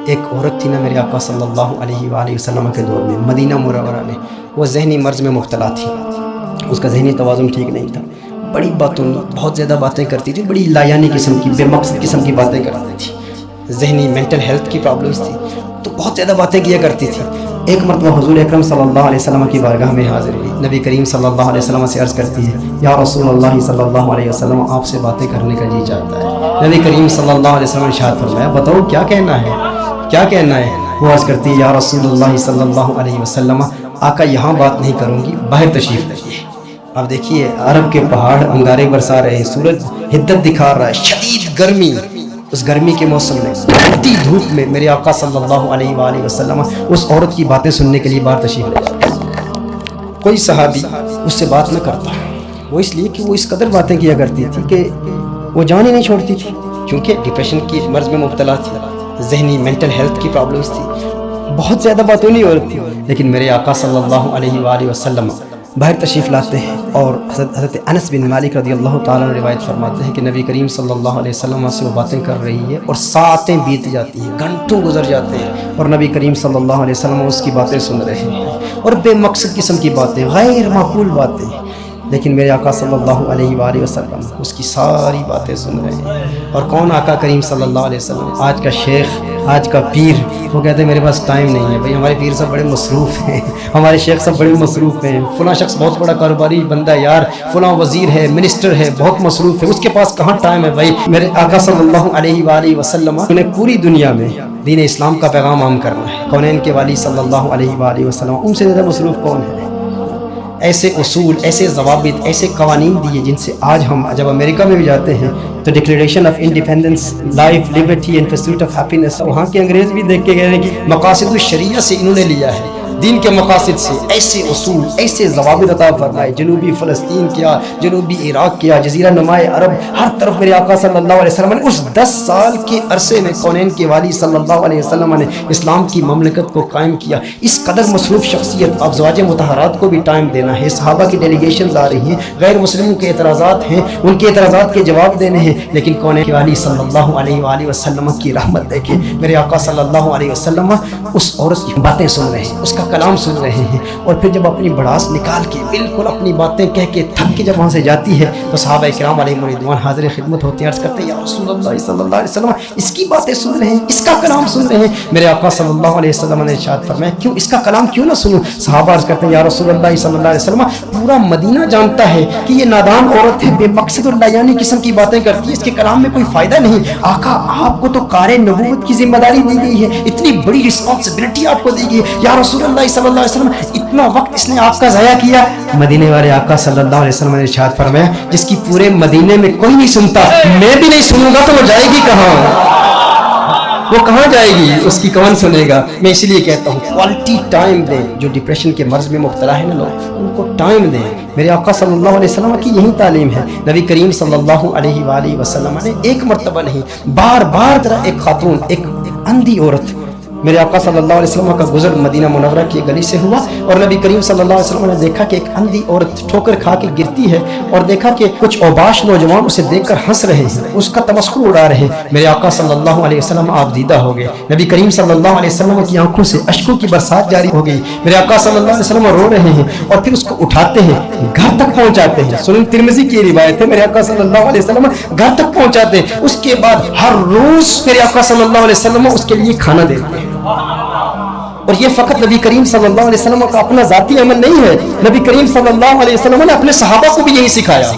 ایک عورت تھی نا میرے آقا صلی اللہ علیہ وآلہ وسلم کے دور میں مدینہ منورہ میں، وہ ذہنی مرض میں مبتلا تھی، اس کا ذہنی توازن ٹھیک نہیں تھا، بڑی باتوں بہت زیادہ باتیں کرتی تھی، بڑی لایانی قسم کی بے مقصد قسم کی باتیں کرتی تھی، ذہنی مینٹل ہیلتھ کی پرابلمس تھی، تو بہت زیادہ باتیں کیا کرتی تھی۔ ایک مرتبہ حضور اکرم صلی اللہ علیہ وسلم کی بارگاہ میں حاضر ہوئی، نبی کریم صلی اللہ علیہ وسلم سے عرض کرتی ہے، یا رسول اللہ صلی اللہ علیہ وسلم آپ سے باتیں کرنے کا جی چاہتا ہے۔ نبی کریم صلی اللہ علیہ وسلم نے ارشاد فرمایا، بتاؤ کیا کہنا ہے، کیا کہنا ہے؟ وہ عرض کرتی ہے، یا رسول اللہ صلی اللہ علیہ وسلم آقا یہاں بات نہیں کروں گی، باہر تشریف لائیے۔ اب دیکھیے عرب کے پہاڑ انگارے برسا رہے ہیں، سورج حدت دکھا رہا ہے، شدید گرمی، اس گرمی کے موسم میں بڑھتی دھوپ میں میرے آقا صلی اللہ علیہ وآلہ وسلم اس عورت کی باتیں سننے کے لیے باہر تشریف لے جاتے۔ کوئی صحابی اس سے بات نہ کرتا، وہ اس لیے کہ وہ اس قدر باتیں کیا کرتی تھی کہ وہ جان ہی نہیں چھوڑتی تھی، کیونکہ ڈپریشن کی مرض میں مبتلا تھی، ذہنی مینٹل ہیلتھ کی پرابلمس تھی، بہت زیادہ باتیں نہیں ہو رہی تھی۔ لیکن میرے آقا صلی اللہ علیہ وآلہ وسلم باہر تشریف لاتے ہیں، اور حضرت انس بن مالک رضی اللہ تعالیٰ عنہ روایت فرماتے ہیں کہ نبی کریم صلی اللہ علیہ وسلم سے وہ باتیں کر رہی ہے اور ساعتیں بیت جاتی ہیں، گھنٹوں گزر جاتے ہیں، اور نبی کریم صلی اللہ علیہ وسلم اس کی باتیں سن رہے ہیں، اور بے مقصد قسم کی باتیں، غیر معقول باتیں، لیکن میرے آقا صلی اللہ علیہ وآلہ وسلم اس کی ساری باتیں سن رہے ہیں۔ اور کون آقا کریم صلی اللہ علیہ وسلم، آج کا شیخ، آج کا پیر، وہ کہتے ہیں میرے پاس ٹائم نہیں ہے، بھائی ہمارے پیر سب بڑے مصروف ہیں، ہمارے شیخ سب بڑے مصروف ہیں، فلاں شخص بہت بڑا کاروباری بندہ ہے یار، فلاں وزیر ہے، منسٹر ہے، بہت مصروف ہے، اس کے پاس کہاں ٹائم ہے؟ بھائی میرے آقا صلی اللہ علیہ وآلہ وسلم انہیں پوری دنیا میں دین اسلام کا پیغام عام کرنا ہے، کونین کے والی صلی اللہ علیہ وآلہ وسلم، ان سے زیادہ مصروف کون ہے؟ ایسے اصول، ایسے ضوابط، ایسے قوانین دیے جن سے آج ہم جب امریکہ میں بھی جاتے ہیں تو declaration of independence, life, Liberty and pursuit of happiness, وہاں کے انگریز بھی دیکھ کے کہہ رہے ہیں کہ مقاصد الشریعہ سے انہوں نے لیا ہے، دین کے مقاصد سے ایسے اصول، ایسے ضوابط عطا فرمائے، جنوبی فلسطین کیا، جنوبی عراق کیا، جزیرہ نمائے عرب، ہر طرف میرے آقا صلی اللہ علیہ وسلم نے اس 10 سال کے عرصے میں کونین کے والی صلی اللہ علیہ وسلم نے اسلام کی مملکت کو قائم کیا۔ اس قدر مصروف شخصیت، ازواج مطہرات کو بھی ٹائم دینا ہے، صحابہ کی ڈیلیگیشنز آ رہی ہیں، غیر مسلموں کے اعتراضات ہیں، ان کے اعتراضات کے جواب دینے ہیں، لیکن کونین کے والی صلی اللہ علیہ وآلہ وسلم کی رحمت دیکھیں، میرے آقا صلی اللہ علیہ وسلم اس عورت کی باتیں سن رہے ہیں، اس کا کلام سن رہے ہیں، اور پھر جب اپنی بڑاس نکال کے بالکل اپنی باتیں کہہ کے تھک کے جب وہاں سے جاتی ہے تو صحابہ کرام علیہ رضوان حاضر خدمت ہوتے ہیں، عرض کرتے ہیں یا رسول اللہ صلی اللہ علیہ وسلم اس کی باتیں سن رہے ہیں، اس کا کلام سن رہے ہیں۔ میرے آقا صلی اللہ علیہ وسلم نے ارشاد فرمایا کیوں اس کا کلام کیوں نہ سنوں؟ صحابہ عرض کرتے ہیں یا رسول اللہ صلی اللہ علیہ وسلم پورا مدینہ جانتا ہے کہ یہ نادان عورت ہے، بے مقصد اور لایانی قسم کی باتیں کرتی ہے، اس کے کلام میں کوئی فائدہ نہیں۔ آقا آپ کو تو کار نبوت کی ذمہ داری دی گئی ہے، اتنی بڑی رسپانسبلٹی آپ کو دی گئی ہے، یا رسول اللہ صلی اللہ علیہ وسلم اتنا وقت اس نے آپ کا ضائع کیا؟ مدینے والے آقا صلی اللہ علیہ وسلم نے ارشاد فرمایا جس کی پورے مدینے میں کوئی نہیں سنتا، میں بھی نہیں سنوں گا تو وہ جائے گی کہاں؟ وہ کہاں جائے گی؟ اس کی کون سنے گا؟ میں اسی لیے کہتا ہوں کوالٹی ٹائم دیں، جو ڈپریشن کے مرض میں مبتلا ہے نا لوگ، ان کو ٹائم دیں۔ میرے آقا صلی اللہ علیہ وسلم کی یہی تعلیم ہے۔ نبی کریم صلی اللہ علیہ وآلہ وسلم نے ایک مرتبہ نہیں، بار بار طرح ایک خاتون، ایک اندھی عورت، میرے آقا صلی اللہ علیہ وسلم کا گزر مدینہ منورہ کی گلی سے ہوا، اور نبی کریم صلی اللہ علیہ وسلم نے دیکھا کہ ایک اندھی عورت ٹھوکر کھا کے گرتی ہے، اور دیکھا کہ کچھ اوباش نوجوان اسے دیکھ کر ہنس رہے ہیں، اس کا تمسخر اڑا رہے ہیں۔ میرے آقا صلی اللہ علیہ وسلم آپ دیدہ ہو گئے، نبی کریم صلی اللہ علیہ وسلم کی آنکھوں سے اشکوں کی برسات جاری ہو گئی، میرے آقا صلی اللہ علیہ وسلم رو رہے ہیں، اور پھر اس کو اٹھاتے ہیں، گھر تک پہنچاتے ہیں۔ سنن ترمذی کی روایت ہے، میرے آقا صلی اللہ علیہ وسلم گھر تک پہنچاتے ہیں، اس کے بعد ہر روز میرے آقا صلی اللہ علیہ وسلم اس کے لیے کھانا دیتے ہیں۔ اور یہ فقط نبی کریم صلی اللہ علیہ وسلم کا اپنا ذاتی عمل نہیں ہے، نبی کریم صلی اللہ علیہ وسلم نے اپنے صحابہ کو بھی یہی سکھایا۔